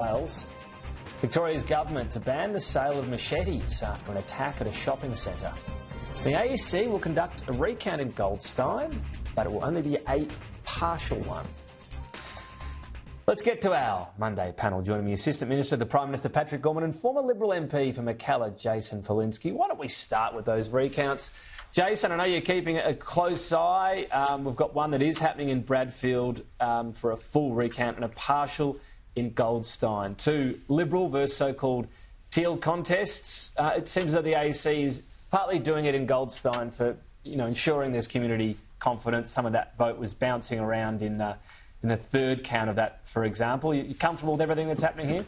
Wales. Victoria's government to ban the sale of machetes after an attack at a shopping centre. The AEC will conduct a recount in Goldstein, but it will only be a partial one. Let's get to our Monday panel. Joining me, Assistant Minister, the Prime Minister Patrick Gorman, and former Liberal MP for Mackellar, Jason Falinski. Why don't we start with those recounts? Jason, I know you're keeping a close eye. We've got one that is happening in Bradfield for a full recount and a partial in Goldstein. Two Liberal versus so-called teal contests. It seems that the AEC is partly doing it in Goldstein for, ensuring there's community confidence. Some of that vote was bouncing around in the third count of that, for example. You comfortable with everything that's happening here?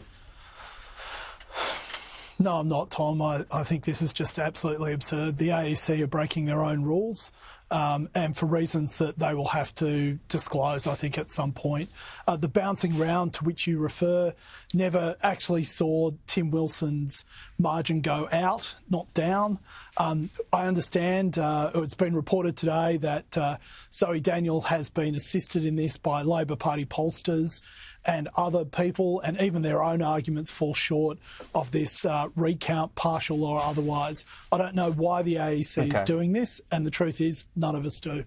No, I'm not, Tom. I think this is just absolutely absurd. The AEC are breaking their own rules, and for reasons that they will have to disclose, I think, at some point. The bouncing round to which you refer never actually saw Tim Wilson's margin go out, not down. I understand, it's been reported today that Zoe Daniel has been assisted in this by Labor Party pollsters and other people, and even their own arguments fall short of this recount, partial or otherwise. I don't know why the AEC is doing this, and the truth is none of us do.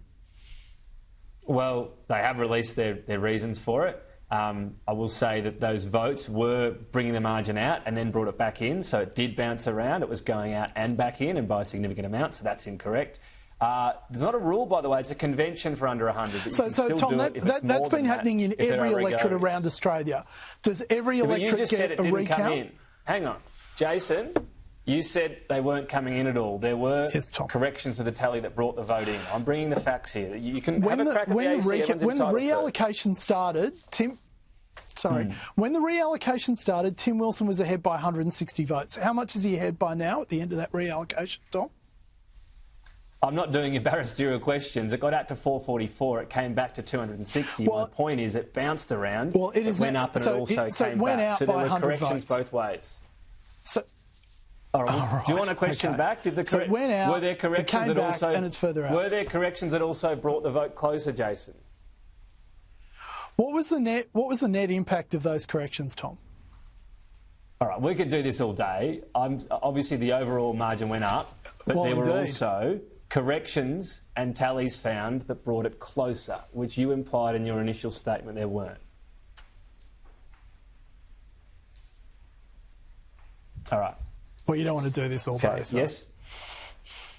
Well, they have released their reasons for it. I will say that those votes were bringing the margin out and then brought it back in, so it did bounce around. It was going out and back in, and by a significant amount, so that's incorrect. There's not a rule, by the way. It's a convention for under 100. So Tom, that's been happening in every electorate around Australia. Does every electorate get a recount? Hang on. Jason, you said they weren't coming in at all. There were corrections to the tally that brought the vote in. I'm bringing the facts here. You can have a crack at the AEC. When the reallocation started, when the reallocation started, Tim Wilson was ahead by 160 votes. How much is he ahead by now at the end of that reallocation, Tom? I'm not doing embarrasserial questions. It got out to 444. It came back to 260. My point is it bounced around. Well, it went up and it also came back. So there were corrections both ways. All right. Do you want a question back? Did the went out, were there corrections that also and it's further out. Were there corrections that also brought the vote closer, Jason? What was the net impact of those corrections, Tom? All right, we could do this all day. Obviously, the overall margin went up, but there were also corrections and tallies found that brought it closer, which you implied in your initial statement there weren't. All right. Well, you don't want to do this all day, so. Yes.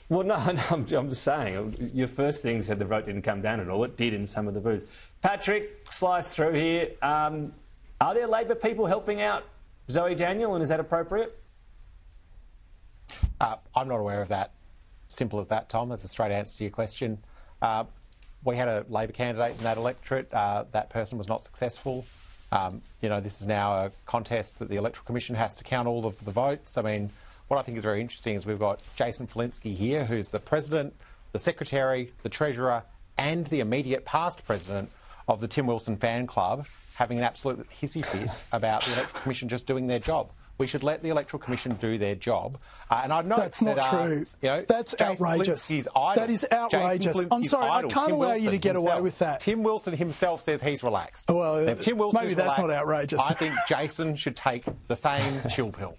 Well, no, I'm just saying. Your first thing said the vote didn't come down at all. It did in some of the booths. Patrick, slice through here. Are there Labor people helping out Zoe Daniel, and is that appropriate? I'm not aware of that. Simple as that, Tom. That's a straight answer to your question. We had a Labor candidate in that electorate. That person was not successful. This is now a contest that the Electoral Commission has to count all of the votes. I mean, what I think is very interesting is we've got Jason Falinski here, who's the President, the Secretary, the Treasurer, and the immediate past President of the Tim Wilson fan club, having an absolute hissy fit about the Electoral Commission just doing their job. We should let the Electoral Commission do their job. And I know that's not true. That's outrageous. That is outrageous. I'm sorry, I can't allow you to get away with that. Tim Wilson himself says he's relaxed. Well, if Tim Wilson maybe that's not outrageous. I think Jason should take the same chill pill.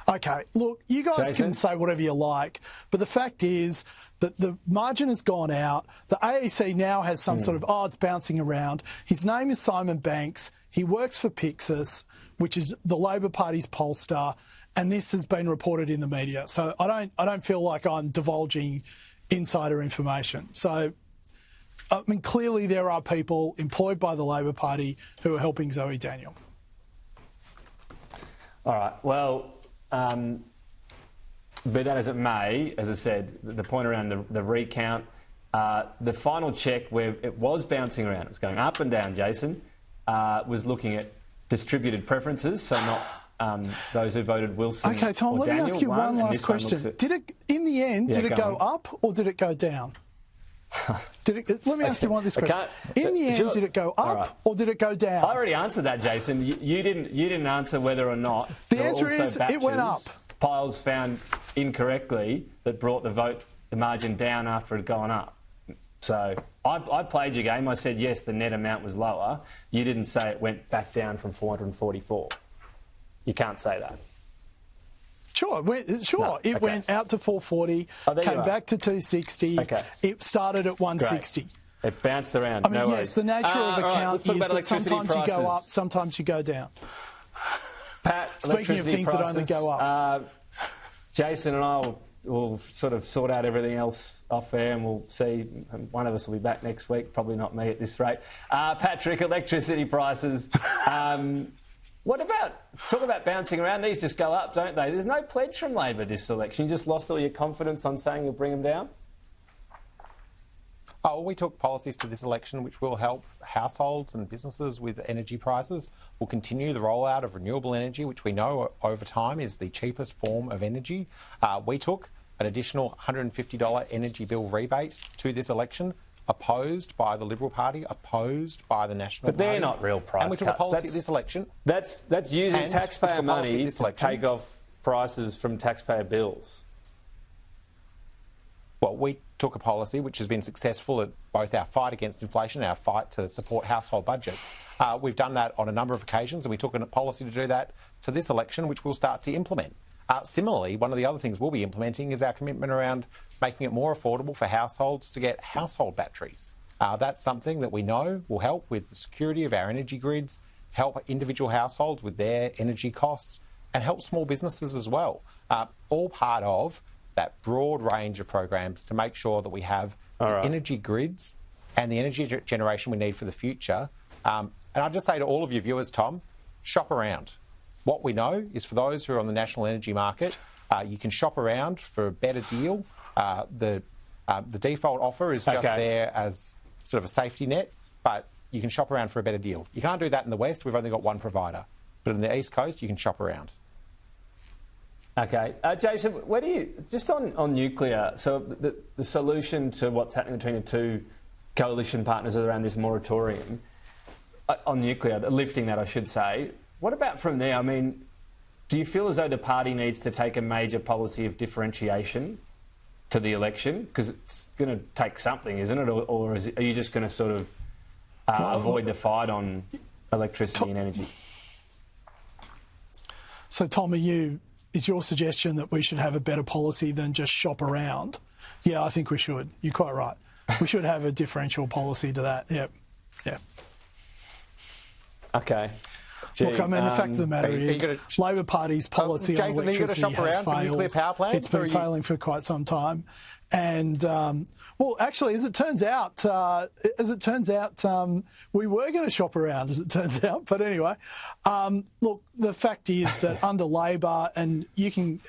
OK, look, you guys can say whatever you like, but the fact is that the margin has gone out. The AEC now has some sort of, it's bouncing around. His name is Simon Banks. He works for Pixis, which is the Labor Party's pollster, and this has been reported in the media. So I don't feel like I'm divulging insider information. So, I mean, clearly there are people employed by the Labor Party who are helping Zoe Daniel. All right, well, be that as it may, as I said, the point around the recount, the final check where it was bouncing around, it was going up and down, Jason, was looking at distributed preferences, so not those who voted Wilson. OK, Tom, let me ask you one last question. Did it, in the end, did it go up or did it go down? Let me ask you this question. In the end, did it go up or did it go down? I already answered that, Jason. You didn't answer whether or not. The answer is it went up. Piles found incorrectly that brought the margin down after it had gone up. So I played your game. I said, yes, the net amount was lower. You didn't say it went back down from 444. You can't say that. Sure. No, It went out to 440, came back to 260. Okay. It started at 160. Great. It bounced around. I mean, yes, the nature of account is that sometimes you go up, sometimes you go down. Pat, speaking of things prices, that only go up. Jason and I will sort of sort out everything else off air, and we'll see. One of us will be back next week, probably not me at this rate. Patrick, electricity prices. Talk about bouncing around. These just go up, don't they? There's no pledge from Labor this election. You just lost all your confidence on saying you'll bring them down? Oh, we took policies to this election which will help households and businesses with energy prices. We'll continue the rollout of renewable energy, which we know over time is the cheapest form of energy. We took an additional $150 energy bill rebate to this election, opposed by the Liberal Party, opposed by the National Party. But they're not real price cuts. And we took a policy at this election. That's using taxpayer money to take off prices from taxpayer bills. Well, we took a policy which has been successful at both our fight against inflation and our fight to support household budgets. We've done that on a number of occasions, and we took a policy to do that to this election, which we'll start to implement. Similarly, one of the other things we'll be implementing is our commitment around making it more affordable for households to get household batteries. That's something that we know will help with the security of our energy grids, help individual households with their energy costs, and help small businesses as well. All part of that broad range of programs to make sure that we have energy grids and the energy generation we need for the future. And I'll just say to all of your viewers, Tom, shop around. What we know is for those who are on the national energy market, you can shop around for a better deal. The default offer is just there as sort of a safety net, but you can shop around for a better deal. You can't do that in the West. We've only got one provider. But in the East Coast, you can shop around. Okay. Jason, where do you, just on nuclear, so the solution to what's happening between the two coalition partners around this moratorium on nuclear, lifting that I should say, what about from there? I mean, do you feel as though the party needs to take a major policy of differentiation to the election? Because it's going to take something, isn't it? Or are you just going to sort of avoid the fight on electricity and energy? So, Tom, is your suggestion that we should have a better policy than just shop around? Yeah, I think we should. You're quite right. We should have a differential policy to that. Yep. Yeah. Okay. Gee, look, I mean, the fact of the matter is Labor Party's policy on electricity has failed. It's been failing for quite some time. And, well, actually, as it turns out, we were going to shop around, as it turns out. But anyway, look, the fact is that under Labor, and you can...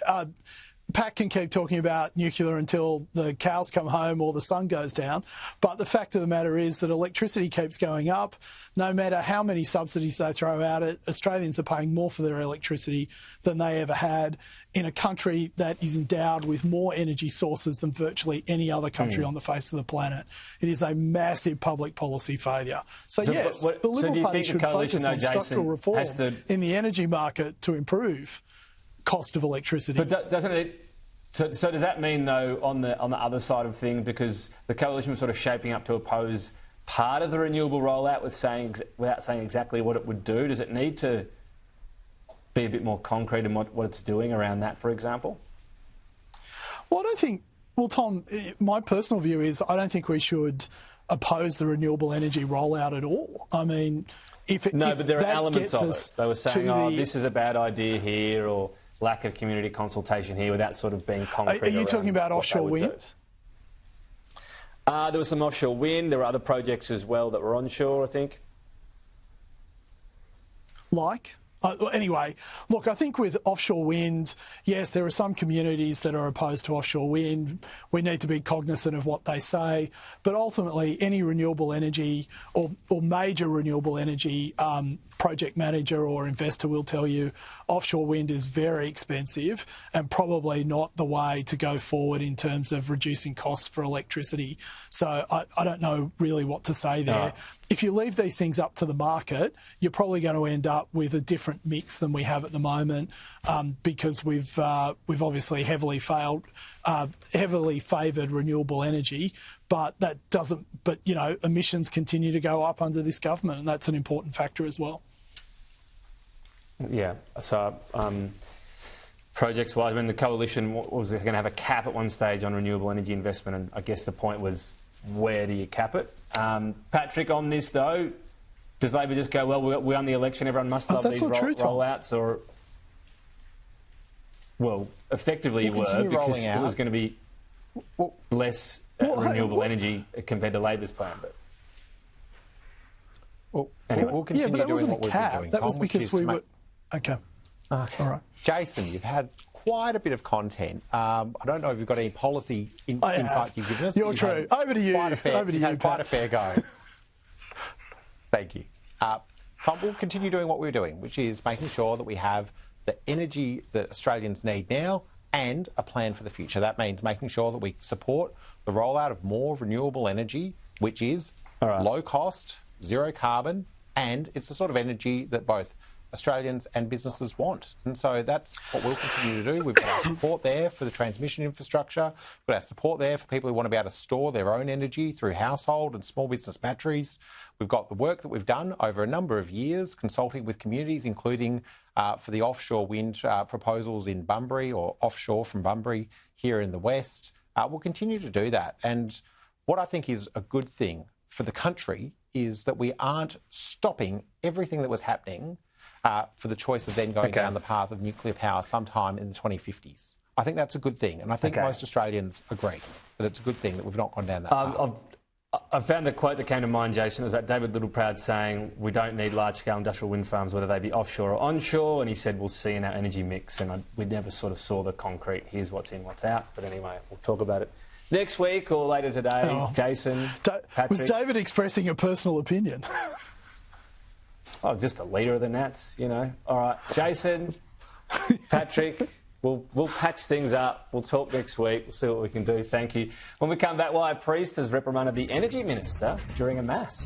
Pat can keep talking about nuclear until the cows come home or the sun goes down. But the fact of the matter is that electricity keeps going up. No matter how many subsidies they throw at it, Australians are paying more for their electricity than they ever had in a country that is endowed with more energy sources than virtually any other country on the face of the planet. It is a massive public policy failure. So yes, the Liberal Party should focus on structural reform in the energy market to improve cost of electricity. But doesn't it? So does that mean, though, on the other side of things, because the coalition was sort of shaping up to oppose part of the renewable rollout without saying exactly what it would do, does it need to be a bit more concrete in what it's doing around that, for example? Well, I don't think... Well, Tom, my personal view is I don't think we should oppose the renewable energy rollout at all. I mean, but there are elements of it. They were saying, this is a bad idea here, or lack of community consultation here, without sort of being concrete. Are you talking about offshore wind? There was some offshore wind. There were other projects as well that were onshore, I think. Like? Anyway, look, I think with offshore wind, yes, there are some communities that are opposed to offshore wind. We need to be cognizant of what they say. But ultimately, any renewable energy or major renewable energy project manager or investor will tell you offshore wind is very expensive and probably not the way to go forward in terms of reducing costs for electricity. So I don't know really what to say there. if you leave these things up to the market, you're probably going to end up with a different mix than we have at the moment, because we've obviously heavily favoured renewable energy, but that doesn't. But emissions continue to go up under this government, and that's an important factor as well. Yeah. So. Projects-wise, I mean, the coalition was going to have a cap at one stage on renewable energy investment, and I guess the point was, where do you cap it? Patrick, on this though, does Labor just go, well, we won the election, everyone must love these rollouts, or... Well, effectively you were, because it was going to be less renewable energy compared to Labor's plan. But anyway. We'll continue doing what we've been doing. That was because we were... Okay. All right. Jason, you've had quite a bit of content. I don't know if you've got any policy insights you've given us. You're true. Over to you. Quite a fair go. Thank you. Tom, we'll continue doing what we're doing, which is making sure that we have the energy that Australians need now and a plan for the future. That means making sure that we support the rollout of more renewable energy, which is low cost, zero carbon, and it's the sort of energy that both Australians and businesses want. And so that's what we'll continue to do. We've got our support there for the transmission infrastructure. We've got our support there for people who want to be able to store their own energy through household and small business batteries. We've got the work that we've done over a number of years, consulting with communities, including for the offshore wind proposals in Bunbury, or offshore from Bunbury here in the west. We'll continue to do that. And what I think is a good thing for the country is that we aren't stopping everything that was happening for the choice of then going down the path of nuclear power sometime in the 2050s. I think that's a good thing, and I think most Australians agree that it's a good thing that we've not gone down that path. I found the quote that came to mind, Jason. It was about David Littleproud saying, we don't need large-scale industrial wind farms, whether they be offshore or onshore, and he said, we'll see in our energy mix, and we never sort of saw the concrete, here's what's in, what's out. But anyway, we'll talk about it next week or later today. Jason, Patrick. Was David expressing a personal opinion? Oh, just a leader of the Nats, All right, Jason, Patrick, we'll patch things up. We'll talk next week. We'll see what we can do. Thank you. When we come back, why a priest has reprimanded the energy minister during a mass.